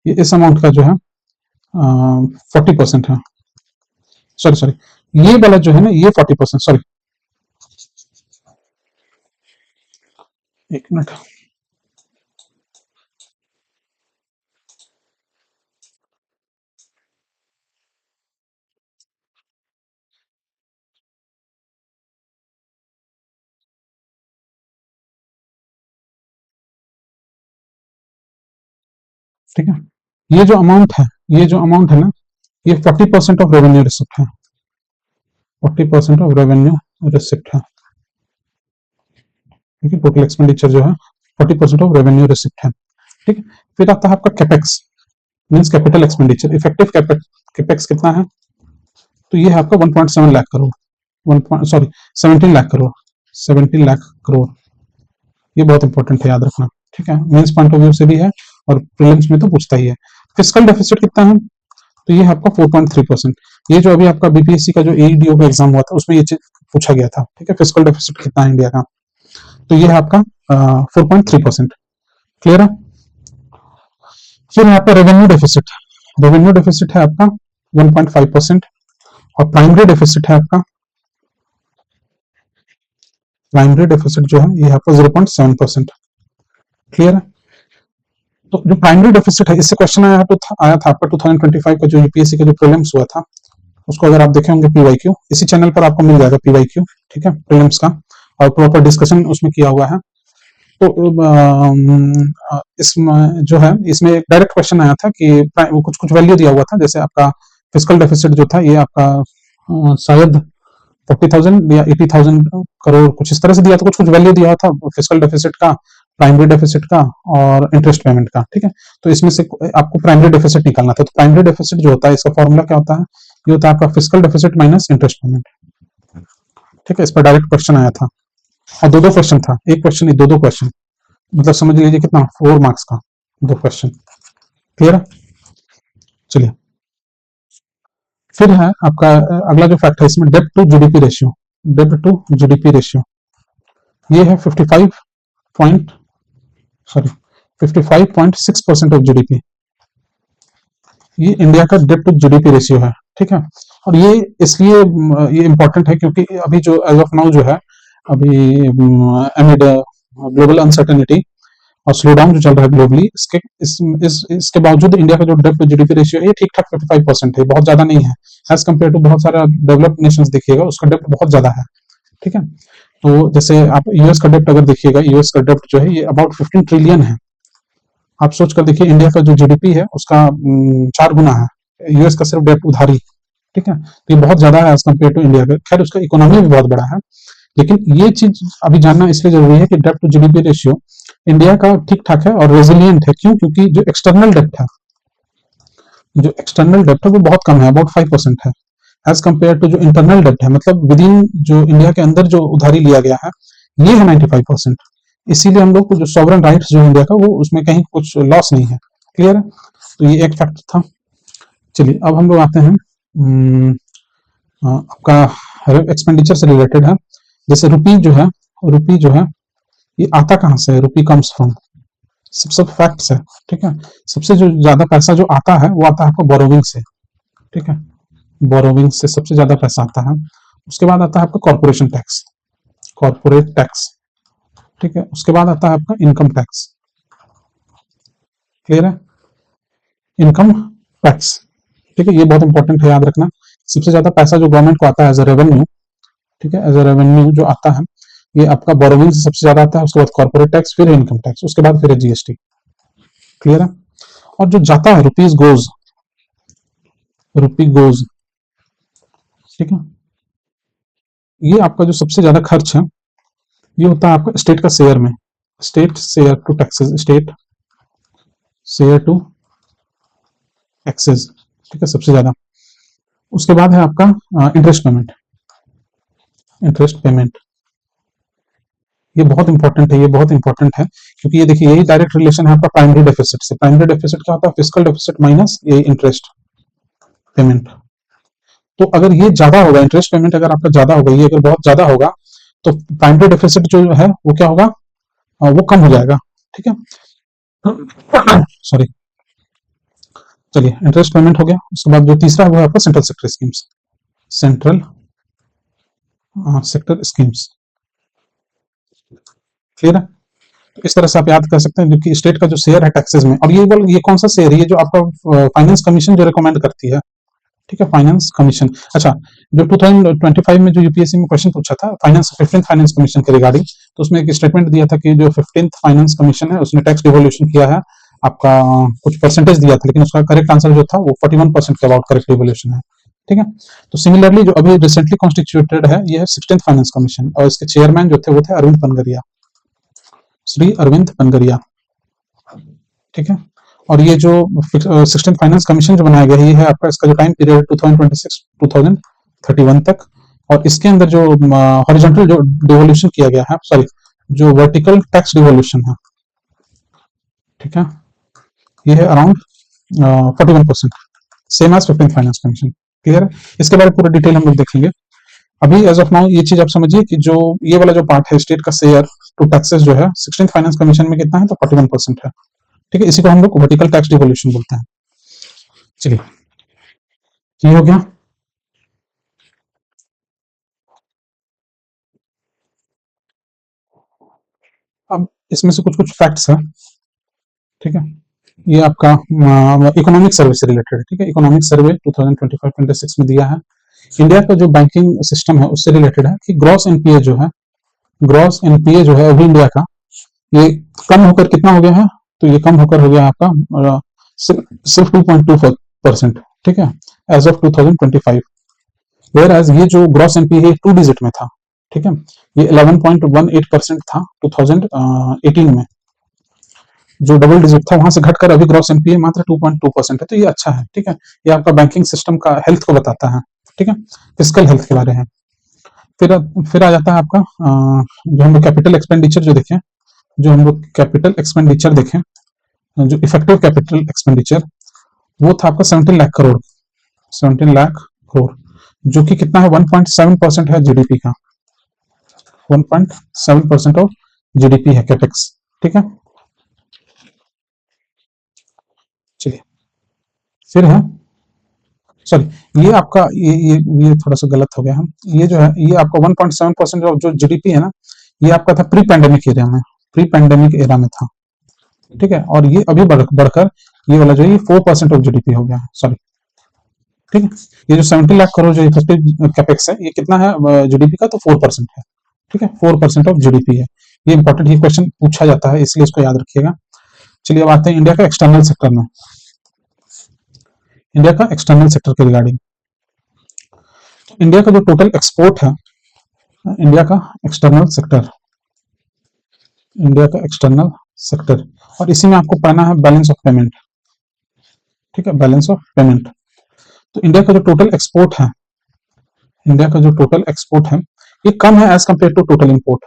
ये इस अमाउंट का जो है 40% है, सॉरी सॉरी ये वाला जो है ना ये 40%, सॉरी एक मिनट, ठीक है, ये जो अमाउंट है, ये जो अमाउंट है ना, ये 40% ऑफ रेवेन्यू रिसिप्ट है, 40% ऑफ रेवेन्यू रिसिप्ट है। ठीक है, टोटल एक्सपेंडिचर जो है 40% ऑफ रेवेन्यू रिसिप्ट है। ठीक है, फिर आता है आपका capex, means capital expenditure. Effective capex कितना है, तो ये है आपका 1.7 लाख करोड़, 1 सॉरी 17 लाख करोड़, 17 लाख करोड़। ये बहुत इंपॉर्टेंट है, याद रखना। ठीक है, मेंस पॉइंट ऑफ व्यू से भी है और प्रीलिम्स में तो पूछता ही है। फिस्कल डेफिसिट कितना है, तो ये है आपका 4.3%। ये जो अभी आपका बीपीएससी का जो एईडीओ का एग्जाम हुआ था उसमें ये चीज पूछा गया था। ठीक है, फिस्कल डेफिसिट कितना है इंडिया का, तो ये है आपका 4.3%। क्लियर है, फिर यहाँ पर रेवेन्यू डेफिसिट है आपका 1.5%, और प्राइमरी डेफिसिट जो है ये यहाँ पर 0.7%। क्लियर है? तो जो प्राइमरी डेफिसिट है, इससे क्वेश्चन आया था आपका 2025 का जो यूपीएससी का जो प्रीलिम्स हुआ था, उसको अगर आप देखे होंगे पीवाईक्यू, इसी चैनल पर आपको मिल जाएगा पीवाईक्यू, ठीक है, प्रीलिम्स का, और प्रॉपर डिस्कशन उसमें किया हुआ है। तो इसमें जो है, इसमें एक डायरेक्ट क्वेश्चन आया था कि कुछ कुछ वैल्यू दिया हुआ था, जैसे आपका फिजिकल डेफिसिट जो था ये आपका शायद 40,000 या 80,000 करोड़ कुछ इस तरह से दिया था, कुछ कुछ वैल्यू दिया था फिजिकल डेफिसिट का, प्राइमरी डेफिसिट का और इंटरेस्ट पेमेंट का, ठीक है। तो इसमें से आपको प्राइमरी डेफिसिट निकालना था। तो प्राइमरी डेफिसिट जो होता है, इसका फॉर्मूला क्या होता है, ये होता है आपका physical deficit minus interest payment, ठीक है। इस पर डायरेक्ट क्वेश्चन आया था, और दो दो क्वेश्चन था, एक क्वेश्चन नहीं, दो दो क्वेश्चन, मतलब समझ लीजिए कितना, 4 मार्क्स का 2 क्वेश्चन। क्लियर है? चलिए, फिर है आपका अगला जो फैक्ट है इसमें, डेब्ट टू जीडीपी रेशियो। डेब्ट टू जीडीपी रेशियो ये है 55.6% ऑफ जीडीपी। ये इंडिया का डेब्ट टू जीडीपी रेशियो है, ठीक है। और ये इसलिए ये इंपॉर्टेंट है क्योंकि अभी जो एज ऑफ नाउ जो है, अभी एमिड ग्लोबल अनसर्टेनिटी और स्लो डाउन जो चल रहा है ग्लोबली, इसके बावजूद इंडिया का जो डेब्ट टू जीडीपी रेशियो है ये ठीक ठाक 55% है, बहुत ज्यादा नहीं है। एज कम्पेयर टू बहुत सारा डेवलप्ड नेशंस देखिएगा, उसका डेब्ट बहुत ज्यादा है, ठीक है। तो जैसे आप यूएस का डेब्ट अगर देखिएगा, यूएस का डेब्ट जो है ये अबाउट 15 ट्रिलियन है। आप सोच कर देखिए, इंडिया का जो जीडीपी है उसका 4 गुना है यूएस का सिर्फ डेब्ट उधारी, ठीक है। तो ये बहुत ज्यादा है एज कम्पेयर टू इंडिया का। खैर, उसका इकोनॉमी भी बहुत बड़ा है, लेकिन ये चीज अभी जानना इसलिए जरूरी है कि डेब्ट टू जीडीपी रेशियो इंडिया का ठीक ठाक है और रेजिलियंट है। क्यों? क्योंकि जो एक्सटर्नल डेब्ट है वो बहुत कम है, अबाउट 5% है, एज कम्पेयर टू जो इंटरनल डेब्ट है, मतलब विद इन जो इंडिया के अंदर जो उधारी लिया गया है, ये है 95%। इसीलिए हम लोग को जो सॉवरन राइट्स जो इंडिया का, वो उसमें कहीं कुछ लॉस नहीं है। क्लियर है? तो ये एक फैक्टर था। चलिए, अब हम लोग आते हैं आपका एक्सपेंडिचर से रिलेटेड है। जैसे रुपी जो है ये आता कहाँ से है? रुपी कम्स फ्रॉम, सब फैक्ट्स है, ठीक है। सबसे जो ज्यादा पैसा जो आता है वो आता है आपको बोरोविंग से, ठीक है। बोरोविंग से सबसे ज्यादा पैसा आता है। उसके बाद आता है आपका कॉर्पोरेट टैक्स, ठीक है। उसके बाद आता है आपका इनकम टैक्स। क्लियर है? इनकम टैक्स, ठीक है, ये बहुत इंपॉर्टेंट है, याद रखना। सबसे ज्यादा पैसा जो गवर्नमेंट को आता है एज अ रेवेन्यू, ठीक है, एज अ रेवेन्यू जो आता है, ये आपका बोरोविंग से सबसे ज्यादा आता है। उसके बाद कॉर्पोरेट टैक्स, फिर इनकम टैक्स, उसके बाद फिर जीएसटी। क्लियर है? और जो जाता है रुपी गोज, ठीक है, ये आपका जो सबसे ज्यादा खर्च है ये होता है आपका स्टेट का शेयर में, state share to taxes, state share to taxes, ठीक है, सबसे ज्यादा। उसके बाद है आपका इंटरेस्ट पेमेंट। ये बहुत इंपॉर्टेंट है, ये बहुत इंपॉर्टेंट है, क्योंकि ये देखिए यही डायरेक्ट रिलेशन है आपका प्राइमरी डेफिसिट से। प्राइमरी डेफिसिट क्या होता है? फिजिकल डेफिसिट माइनस ये इंटरेस्ट पेमेंट। तो अगर ये ज्यादा होगा, इंटरेस्ट पेमेंट अगर आपका ज्यादा होगा, ये अगर बहुत ज्यादा होगा, तो प्राइमरी डेफिसिट जो है वो क्या होगा? वो कम हो जाएगा, ठीक है। सॉरी, चलिए, इंटरेस्ट पेमेंट हो गया। उसके बाद जो तीसरा है वो है आपका सेंट्रल सेक्टर स्कीम्स। क्लियर है? तो इस तरह से आप याद कर सकते हैं, क्योंकि स्टेट का जो शेयर है टैक्सेस में, और ये कौन सा शेयर है? ये जो आपका फाइनेंस कमीशन जो रिकमेंड करती है, ठीक है, फाइनेंस कमीशन। अच्छा, जो 2025 में जो यूपीएससी में क्वेश्चन पूछा था फिफ्टींथ फाइनेंस कमीशन के रिगार्डिंग, तो उसमें एक स्टेटमेंट दिया था कि जो 15th फाइनेंस कमीशन है उसने टैक्स डिवोल्यूशन किया है आपका, कुछ परसेंटेज दिया था, लेकिन उसका करेक्ट आंसर जो था वो 41% के अबाउट करेक्ट डिवोल्यूशन है, ठीक है। तो सिमिलरली जो अभी रिसेंटली कॉन्स्टिट्यूटेड है ये है 16th फाइनेंस कमीशन, और इसके चेयरमैन जो थे वो थे श्री अरविंद पनगरिया, ठीक है। और ये जो 16th फाइनेंस कमीशन जो बनाया गया है, ये है आपका, इसका जो टाइम पीरियड 2026 2031 तक, और इसके अंदर जो हॉरिजॉन्टल जो डिवोल्यूशन किया गया है, सॉरी, जो वर्टिकल टैक्स डिवोल्यूशन है, ठीक है, ये है around 41%, same as 15th finance commission. Clear है? इसके बारे में पूरा डिटेल हम लोग देखेंगे। अभी एज ऑफ नाउ ये चीज आप समझिए कि जो ये वाला जो पार्ट है स्टेट का शेयर टू टैक्सेस जो है 16th फाइनेंस कमीशन में कितना है? तो 41% है, ठीक है, इसी को हम लोग वर्टिकल टैक्स डिवोल्यूशन बोलते हैं। चलिए, ये हो गया। अब इसमें से कुछ कुछ फैक्ट्स है, ठीक है। ये आपका इकोनॉमिक सर्वे से रिलेटेड है, ठीक है। इकोनॉमिक सर्वे 2025-26 में दिया है। इंडिया का जो बैंकिंग सिस्टम है उससे रिलेटेड है कि ग्रॉस एनपीए जो है, ग्रॉस एनपीए जो है अभी इंडिया का, ये कम होकर कितना हो गया है, तो ये कम होकर हो गया आपका सिर्फ 2.24%, ठीक है, एज ऑफ 2025। वेयर एज ये जो ग्रॉस एनपीए 2 डिजिट में था, ठीक है, ये 11.18% था 2018 में, जो डबल डिजिट था वहां से घटकर अभी ग्रॉस एनपीए मात्र 2.2% है, तो ये अच्छा है, ठीक है। ये आपका बैंकिंग सिस्टम का हेल्थ को बताता है, ठीक है, फिजिकल हेल्थ के बारे में। फिर फिर आ जाता है आपका जो हम लोग कैपिटल एक्सपेंडिचर जो देखें, जो हम लोग कैपिटल एक्सपेंडिचर देखें, जो इफेक्टिव कैपिटल एक्सपेंडिचर, वो था आपका 17 लाख करोड़, 17 लाख करोड़, जो कि कितना है, 1.7% है जीडीपी का, 1.7% ऑफ जीडीपी है कैपेक्स, ठीक है। चलिए, फिर है, सॉरी, ये आपका ये थोड़ा सा गलत हो गया हम, ये जो है ये आपका 1.7% ऑफ जो जीडीपी है ना, ये आपका था प्री पैंडेमिक एरिया में, प्री पैंडेमिक एरा में था, ठीक है। और ये अभी बढ़कर ये वाला जो है ये 4% ऑफ जीडीपी हो गया है, सॉरी, ठीक है। ये जो 70 लाख करोड़ जो इफेक्टिव कैपेक्स है, ये कितना है जीडीपी का, तो 4% है, ठीक है, 4% ऑफ जीडीपी है। ये इंपॉर्टेंट, ये क्वेश्चन पूछा जाता है, इसलिए इसको याद रखिएगा। चलिए, अब आते हैं इंडिया का एक्सटर्नल सेक्टर में, इंडिया का एक्सटर्नल सेक्टर के रिगार्डिंग। इंडिया का जो टोटल एक्सपोर्ट है, इंडिया का एक्सटर्नल सेक्टर, इंडिया का एक्सटर्नल सेक्टर, और इसी में आपको पढ़ना है बैलेंस ऑफ पेमेंट, ठीक है, बैलेंस ऑफ पेमेंट। तो इंडिया का जो टोटल एक्सपोर्ट है, इंडिया का जो टोटल एक्सपोर्ट है, ये कम है as compared to total import,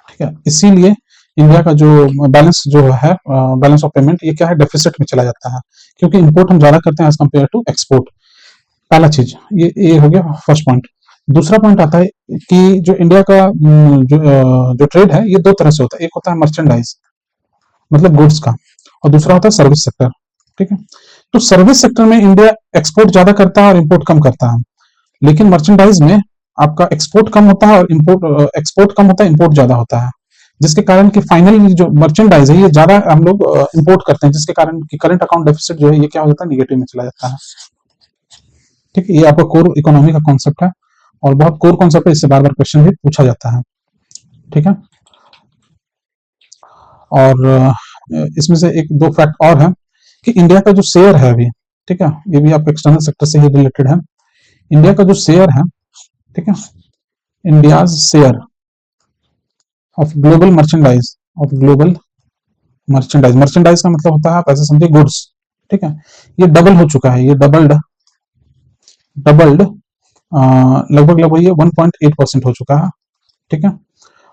ठीक है। इसीलिए इंडिया का जो बैलेंस जो है, बैलेंस ऑफ पेमेंट, ये क्या है, डेफिसिट में चला जाता है, क्योंकि इंपोर्ट हम ज्यादा करते हैं एज कम्पेयर टू एक्सपोर्ट। पहला चीज ये हो गया फर्स्ट पॉइंट। दूसरा पॉइंट आता है कि जो इंडिया का जो ट्रेड है, ये दो तरह से होता है, एक होता है मर्चेंडाइज, मतलब गुड्स का, और दूसरा होता है सर्विस सेक्टर, ठीक है। तो सर्विस सेक्टर में इंडिया एक्सपोर्ट ज्यादा करता है और इंपोर्ट कम करता है, लेकिन मर्चेंडाइज में आपका एक्सपोर्ट कम होता है और एक्सपोर्ट कम होता है, इंपोर्ट ज्यादा होता है, जिसके कारण कि फाइनली जो मर्चेंडाइज है ये ज्यादा हम लोग इंपोर्ट करते हैं, जिसके कारण कि करंट अकाउंट डेफिसिट जो है ये क्या हो जाता है, निगेटिव में चला जाता है, ठीक है। ये आपका कोर इकोनॉमी का कॉन्सेप्ट है, और बहुत कोर कॉन्सेप्ट है, इससे बार बार क्वेश्चन भी पूछा जाता है, ठीक है। और इसमें से एक दो फैक्ट और है कि इंडिया का जो शेयर है अभी, ठीक है, ये भी आपका एक्सटर्नल सेक्टर से ही रिलेटेड है। इंडिया का जो शेयर है, ठीक है, India's share of global merchandise, of global merchandise, merchandise का मतलब होता है, आप ऐसे समझिए, गुड्स, ठीक है, ये डबल हो चुका है, ये डबल्ड डबल्ड लगभग लगभग ये 1.8% हो चुका है, ठीक है।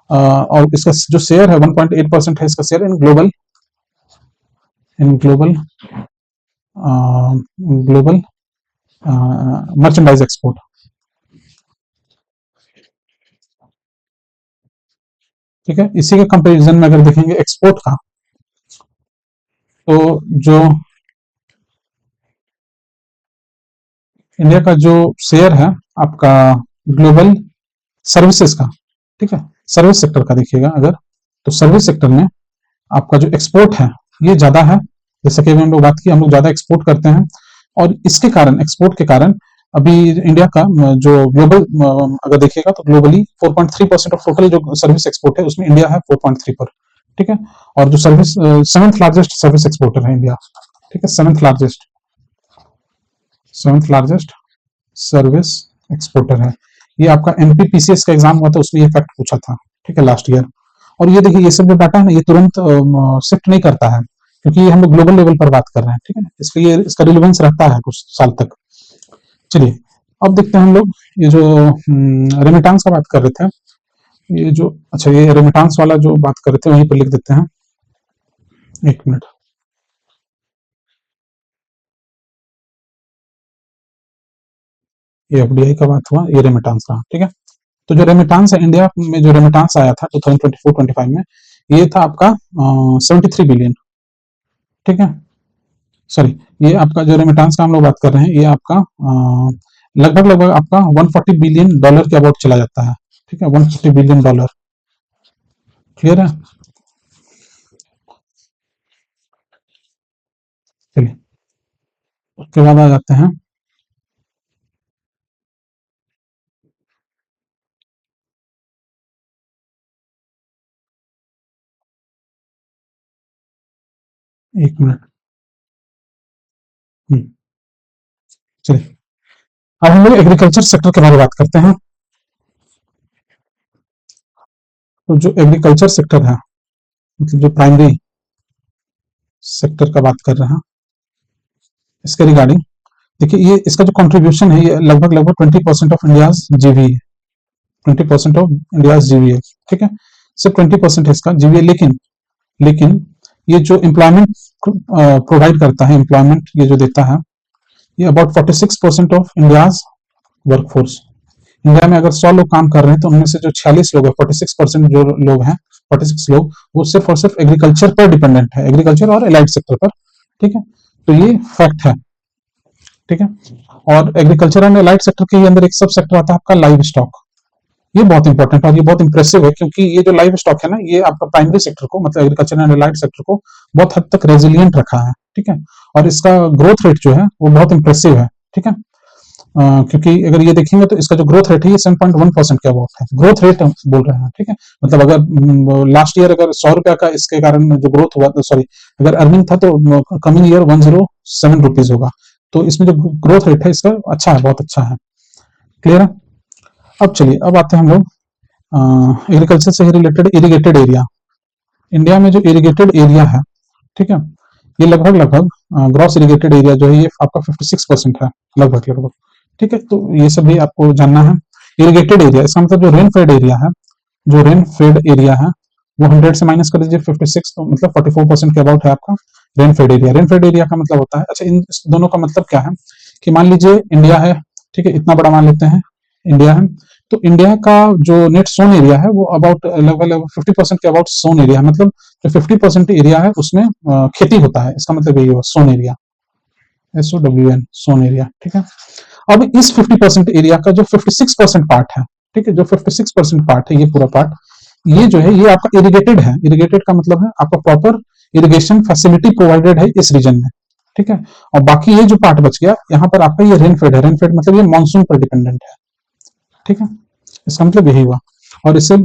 और इसका जो शेयर है 1.8% है इसका share in global, in global global merchandise export, ठीक है। इसी के कंपैरिजन में अगर देखेंगे एक्सपोर्ट का, तो जो इंडिया का जो शेयर है आपका ग्लोबल सर्विसेज का, ठीक है, सर्विस सेक्टर का देखिएगा अगर, तो सर्विस सेक्टर में आपका जो एक्सपोर्ट है ये ज्यादा है, जैसा कि अभी हम लोग बात की, हम लोग ज्यादा एक्सपोर्ट करते हैं, और इसके कारण, एक्सपोर्ट के कारण अभी इंडिया का जो ग्लोबल अगर देखिएगा तो ग्लोबली 4.3% ऑफ टोटल जो सर्विस एक्सपोर्ट है उसमें इंडिया है 4.3 पर, ठीक है। और जो service seventh largest service exporter है इंडिया, ठीक है, सेवेंथ लार्जेस्ट सर्विस एक्सपोर्टर है। ये आपका एमपीपीसीएस का एग्जाम हुआ था, उसमें ये फैक्ट पूछा था, ठीक है, लास्ट ईयर। और ये देखिए, ये सब जो डाटा है ना, ये तुरंत शिफ्ट नहीं करता है, क्योंकि ये हम लोग ग्लोबल लेवल पर बात कर रहे हैं, ठीक है, इसलिए इसका रिलेवेंस रहता है कुछ साल तक। चलिए, अब देखते हैं हम लोग ये जो रेमिटांस का बात कर रहे थे, ये जो, अच्छा, ये रेमिटांस वाला जो बात कर रहे थे वहीं पर लिख देते हैं, एक मिनट। ये एफडीआई का बात हुआ, ये रेमिटांस का, ठीक है। तो जो रेमिटांस है, इंडिया में जो रेमिटांस आया था 2024-25 में, ये था आपका 73 बिलियन, ठीक है, सॉरी, ये आपका जो रेमिटेंस का हम लोग बात कर रहे हैं, ये आपका लगभग लगभग आपका 140 बिलियन डॉलर के अबाउट चला जाता है। ठीक है, 140 बिलियन डॉलर। क्लियर है? चलिए, उसके बाद आ जाते हैं, एक मिनट। चलिए, अब हम लोग एग्रीकल्चर सेक्टर के बारे में बात करते हैं। तो जो एग्रीकल्चर सेक्टर है, मतलब जो प्राइमरी सेक्टर का बात कर रहे हैं, इसके रिगार्डिंग देखिए, ये इसका जो कंट्रीब्यूशन है, ये लगभग लगभग 20% ऑफ इंडियाज जीवी है। 20% ऑफ इंडियाज जीवी है। ठीक है, सिर्फ 20% है इसका जीवी, लेकिन लेकिन ये जो एम्प्लॉयमेंट प्रोवाइड करता है, एम्प्लॉयमेंट ये जो देता है, ये about 46% of India's workforce. India में अगर 100 लोग काम कर रहे हैं, तो उनमें से जो 46 लोग है, 46% जो लोग हैं, 46 लोग, वो सिर्फ और सिर्फ एग्रीकल्चर पर डिपेंडेंट है, एग्रीकल्चर और एलाइड सेक्टर पर। ठीक है, तो ये फैक्ट है। ठीक है, और एग्रीकल्चर एंड एलाइड सेक्टर के अंदर एक सब सेक्टर आता है आपका लाइव स्टॉक। ये बहुत इंपॉर्टेंट और ये बहुत इंप्रेसिव है, क्योंकि ये जो लाइव स्टॉक है ना, ये आपका प्राइमरी सेक्टर को, मतलब एग्रीकल्चर एंड एलाइड सेक्टर को बहुत हद तक रेजिलियंट रखा है। ठीक है, और इसका ग्रोथ रेट जो है वो बहुत इंप्रेसिव है। ठीक है, क्योंकि अगर ये देखेंगे तो इसका जो ग्रोथ रेट है, ये 7.1% के अबाउट है, ग्रोथ रेट हम बोल रहे हैं। ठीक है, मतलब अगर लास्ट ईयर अगर 100 रुपया का इसके कारण जो ग्रोथ हुआ, सॉरी, अगर अर्निंग था, तो कमिंग ईयर 107 रुपीज होगा। तो इसमें जो ग्रोथ रेट है इसका अच्छा है, बहुत अच्छा है। क्लियर है? अब चलिए, अब आते हैं हम लोग एग्रीकल्चर से रिलेटेड इरिगेटेड एरिया। इंडिया में जो इरिगेटेड एरिया है, ठीक है, ये लगभग लगभग ग्रॉस इरिगेटेड एरिया जो है, ये आपका 56% है, लगभग लगभग। ठीक है, तो ये सब भी आपको जानना है। इरिगेटेड एरिया, इसका मतलब जो रेन फेड एरिया है, जो रेन फेड एरिया है, वो 100 से माइनस कर दीजिए 56, तो मतलब 44% के अबाउट है आपका rain fade area. Rain fade area का मतलब होता है, अच्छा, इन दोनों का मतलब क्या है, कि मान लीजिए इंडिया है, ठीक है, इतना बड़ा मान लेते हैं इंडिया है, तो इंडिया का जो नेट सोन एरिया है, वो अबाउट लगभग लगभग 50% के अबाउट सोन एरिया है। मतलब जो 50% एरिया है, उसमें खेती होता है, इसका मतलब यही हुआ sown area, SOWN, sown area. ठीक है, अब इस 50% एरिया का जो 56% पार्ट है, ठीक है, जो 56% पार्ट है, ये पूरा पार्ट, ये जो है, ये आपका इरिगेटेड है। इरिगेटेड का मतलब है आपका प्रॉपर इरिगेशन फैसिलिटी प्रोवाइडेड है इस रीजन में। ठीक है, और बाकी ये जो पार्ट बच गया, यहाँ पर आपका ये रेनफेड है। रेनफेड मतलब ये मानसून पर डिपेंडेंट है। ठीक है, इसका मतलब यही हुआ। और इससे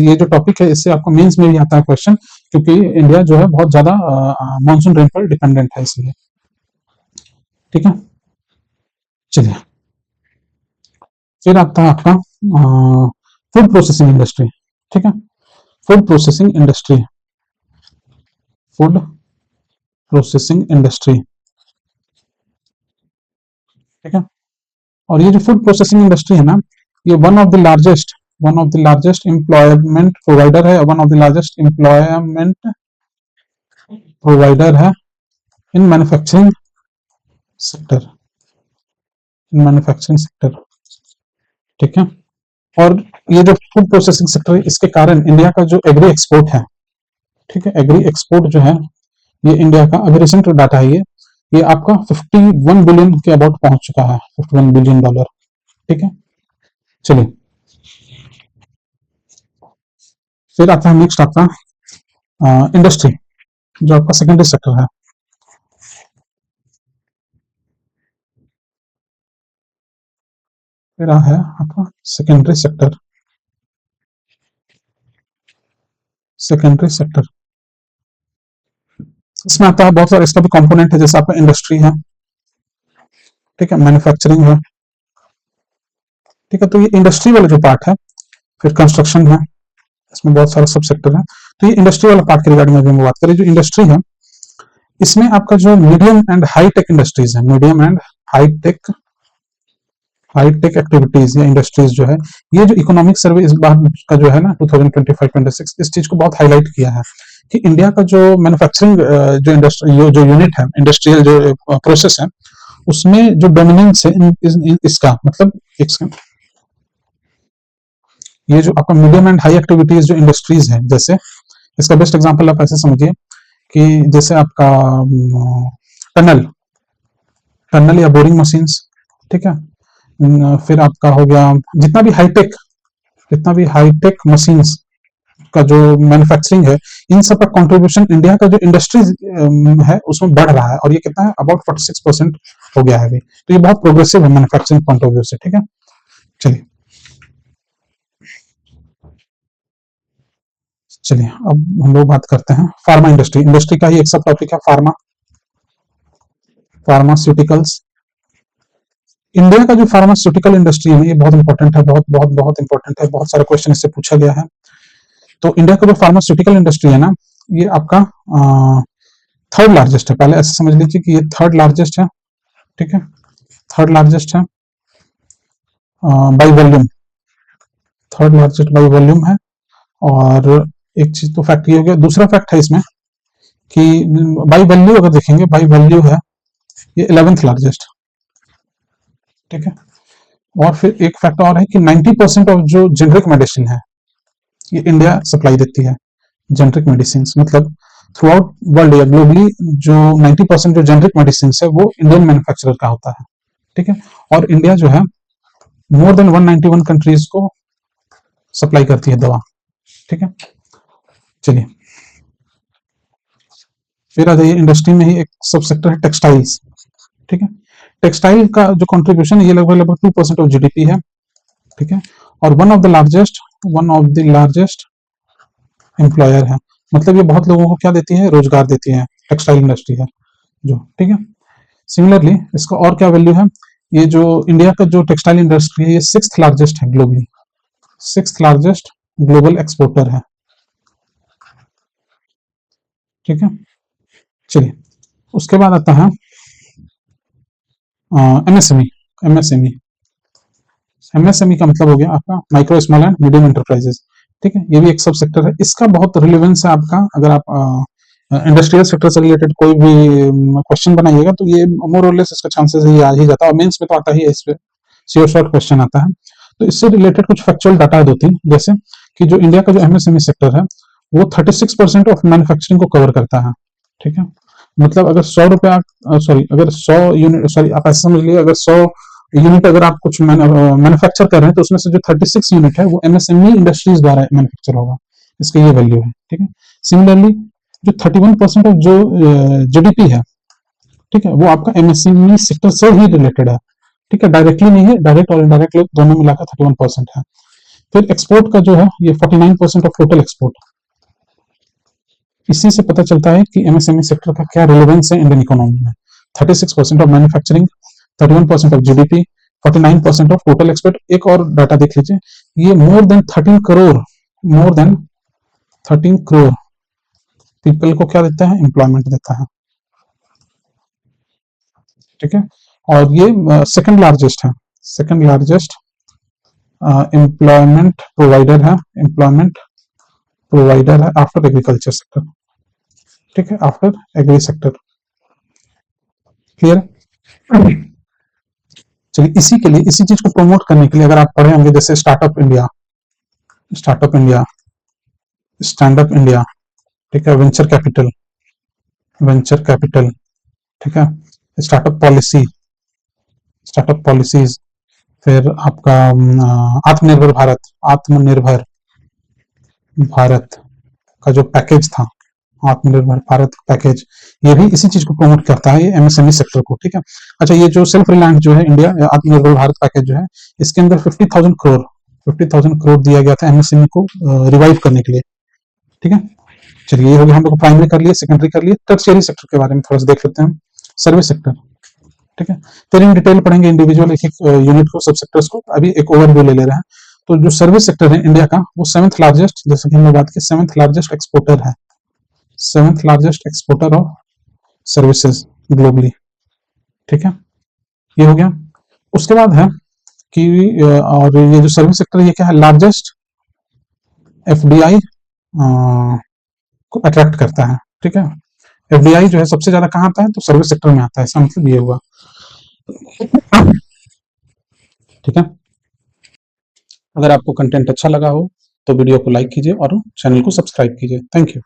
ये जो टॉपिक है, इससे आपको मेंस में भी आता है क्वेश्चन, क्योंकि इंडिया जो है बहुत ज्यादा मानसून रेन पर डिपेंडेंट है, इसलिए। ठीक है, चलिए, फिर आता है आपका फूड प्रोसेसिंग इंडस्ट्री। ठीक है, food processing industry, food processing industry. ठीक है, और ये जो फूड प्रोसेसिंग इंडस्ट्री है ना, ये one of the largest employment provider है, one of the largest employment provider है in manufacturing sector, in manufacturing sector. ठीक है, और ये जो फूड प्रोसेसिंग सेक्टर है, इसके कारण इंडिया का जो एग्री एक्सपोर्ट है, ठीक है, एग्री एक्सपोर्ट जो है, ये इंडिया का अभी रिसेंट डाटा है, ये आपका 51 बिलियन के अबाउट पहुंच चुका है, 51 बिलियन डॉलर। ठीक है, चलिए, फिर आता है नेक्स्ट आपका इंडस्ट्री, जो आपका सेकेंडरी सेक्टर है। फिर है आपका सेकेंडरी सेक्टर, सेकेंडरी सेक्टर, इसमें आता है बहुत सारा, इसका भी कंपोनेंट है, जैसे आपका इंडस्ट्री है, ठीक है, मैन्युफैक्चरिंग है। ठीक है, तो ये इंडस्ट्री वाला जो पार्ट है, फिर कंस्ट्रक्शन है, इसमें बहुत सारा सब सेक्टर है। तो ये इंडस्ट्री वाला पार्ट के रिगार्डिंग में भी हम बात करें, जो इंडस्ट्री है, इसमें आपका जो medium and high tech industries है, medium and high tech, high tech activities या इंडस्ट्रीज जो है, ये जो इकोनॉमिक सर्वे इस बार का जो है ना 2025-26, इस चीज को बहुत हाईलाइट किया है, कि इंडिया का जो मैन्युफैक्चरिंग जो इंडस्ट्री, जो यूनिट है, इंडस्ट्रियल जो प्रोसेस है, उसमें जो डोमिनेंस है इसका मतलब, एक सेकंड, ये जो आपका मीडियम एंड हाई एक्टिविटीज जो इंडस्ट्रीज है, जैसे इसका बेस्ट एग्जांपल आप ऐसे समझिए, कि जैसे आपका टनल टनल या बोरिंग मशीन्स, ठीक है। फिर आपका हो गया जितना भी हाईटेक मशीन्स का जो मैन्युफैक्चरिंग है, इन सब का कंट्रीब्यूशन इंडिया का जो इंडस्ट्री है उसमें बढ़ रहा है, और ये कितना है, अबाउट 46% हो गया है अभी। तो ये बहुत प्रोग्रेसिव है मैन्युफैक्चरिंग पॉइंट ऑफ व्यू से, ठीक है। चलिए चलिए अब हम लोग बात करते हैं फार्मा इंडस्ट्री। इंडस्ट्री का ही एक सब टॉपिक है फार्मा, फार्मास्यूटिकल्स। इंडिया का जो फार्मास्यूटिकल इंडस्ट्री है ये बहुत इंपॉर्टेंट है, बहुत बहुत बहुत इंपॉर्टेंट है, बहुत सारे क्वेश्चन इससे पूछा गया है। तो इंडिया का जो फार्मास्यूटिकल इंडस्ट्री है ना, ये आपका थर्ड लार्जेस्ट है। पहले ऐसे समझ लीजिए कि ये थर्ड लार्जेस्ट है, ठीक है, थर्ड लार्जेस्ट है by volume, third largest by volume है। और एक चीज तो फैक्ट ये हो गया। दूसरा फैक्ट है इसमें कि बाई वैल्यू अगर देखेंगे, बाई वैल्यू है ये 11th लार्जेस्ट, ठीक है। और फिर एक फैक्ट और है कि 90% ऑफ जो जेनरिक मेडिसिन है ये इंडिया सप्लाई देती है। जेनरिक मेडिसिन मतलब थ्रू आउट वर्ल्ड या ग्लोबली जो 90% जो जेनरिक मेडिसिन है वो इंडियन मैन्युफैक्चरर का होता है, ठीक है। और इंडिया जो है मोर देन 191 कंट्रीज को सप्लाई करती है दवा, ठीक है। चलिए फिर आ जाइए, इंडस्ट्री में ही एक सब सेक्टर है टेक्सटाइल्स, ठीक है। टेक्सटाइल का जो कंट्रीब्यूशन है ये लगभग लगभग 2% ऑफ जीडीपी है, ठीक है। और one of the largest employer है। मतलब ये बहुत लोगों को क्या देती है, रोजगार देती है, टेक्सटाइल इंडस्ट्री है जो, ठीक है। सिमिलरली इसका और क्या वैल्यू है, ये जो इंडिया का जो टेक्सटाइल इंडस्ट्री है ये 6th लार्जेस्ट है globally, 6th largest global exporter है, ठीक है। चलिए उसके बाद आता है एमएसएमई। एमएसएमई एमएसएमई का मतलब हो गया आपका micro small and medium enterprises, ठीक है। ये भी एक सब सेक्टर है। इसका बहुत रिलेवेंस है आपका, अगर आप इंडस्ट्रियल सेक्टर से रिलेटेड कोई भी क्वेश्चन बनाइएगा तो ये मोर और लेस इसका चांसेस ये आ ही जाता है, और मेंस में तो आता ही है, इस पे श्योर शॉर्ट क्वेश्चन आता है। तो इससे रिलेटेड कुछ फैक्चुअल डाटा है 2-3, जैसे कि जो इंडिया का जो एमएसएमई सेक्टर है वो 36% ऑफ मैन्युफैक्चरिंग को कवर करता है, ठीक है। मतलब अगर 100 रुपया, सॉरी अगर 100 यूनिट, सॉरी आप ऐसा समझ लीजिए, अगर 100 यूनिट अगर आप कुछ मैन्युफैक्चर कर रहे हैं तो उसमें से जो 36 यूनिट है वो एमएसएमई इंडस्ट्रीज द्वारा मैन्युफैक्चर होगा, इसका ये वैल्यू है, ठीक है। सिमिलरली जो 31% ऑफ जो जीडीपी है, ठीक है, वो आपका एमएसएमई सेक्टर से ही रिलेटेड है, ठीक है। डायरेक्टली नहीं है, डायरेक्ट और इनडायरेक्ट दोनों मिलाकर 31% है। फिर एक्सपोर्ट का जो है ये 49% ऑफ टोटल एक्सपोर्ट। इसी से पता चलता है कि एमएसएमई सेक्टर का क्या रिलेवेंस है इंडियन इकोनॉमी में। 36% of manufacturing, 31% of GDP, 49% of total export. एक और डाटा देख लीजिए, ये मोर देन 13 करोड़ पीपल को क्या देता है, एम्प्लॉयमेंट देता है, ठीक है। और ये सेकंड लार्जेस्ट है, सेकंड लार्जेस्ट एम्प्लॉयमेंट प्रोवाइडर है, एम्प्लॉयमेंट प्रोवाइडर है आफ्टर एग्रीकल्चर सेक्टर, ठीक है, आफ्टर एग्री सेक्टर। क्लियर? चलिए इसी के लिए, इसी चीज को प्रमोट करने के लिए अगर आप पढ़े होंगे जैसे startup India, stand up India, ठीक है, वेंचर कैपिटल, ठीक है, स्टार्टअप पॉलिसी, स्टार्टअप पॉलिसीज, फिर आपका आत्मनिर्भर भारत, आत्मनिर्भर भारत का जो पैकेज था, आत्मनिर्भर भारत पैकेज, ये भी इसी चीज को प्रमोट करता है, ये एमएसएमई सेक्टर को, ठीक है। अच्छा, ये जो सेल्फ रिलायंस जो है इंडिया, आत्मनिर्भर भारत पैकेज जो है, इसके अंदर 50,000 करोड़ दिया गया था एमएसएमई को रिवाइव करने के लिए, ठीक है। चलिए ये हो गया, हम लोग प्राइमरी कर लिए, सेकेंडरी कर लिए। टर्शियरी सेक्टर के बारे में थोड़ा सा देख लेते हैं, सर्विस सेक्टर, ठीक है। फिर इन डिटेल पढ़ेंगे इंडिविजुअल एक एक यूनिट को, सब सेक्टर्स को। अभी एक ओवरव्यू ले रहे हैं। तो जो सर्विस सेक्टर है इंडिया का वो 7th लार्जेस्ट, जैसे कि हमने बात की, 7th लार्जेस्ट एक्सपोर्टर है, 7th largest exporter of services globally, ठीक है। ये हो गया। उसके बाद है कि और ये जो सर्विस सेक्टर ये क्या है, लार्जेस्ट एफडीआई को अट्रैक्ट करता है, ठीक है। एफडीआई जो है सबसे ज्यादा कहाँ आता है, तो सर्विस सेक्टर में आता है, इसका मतलब ये हुआ, ठीक है। अगर आपको कंटेंट अच्छा लगा हो तो वीडियो को लाइक कीजिए और चैनल को सब्सक्राइब कीजिए। Thank you.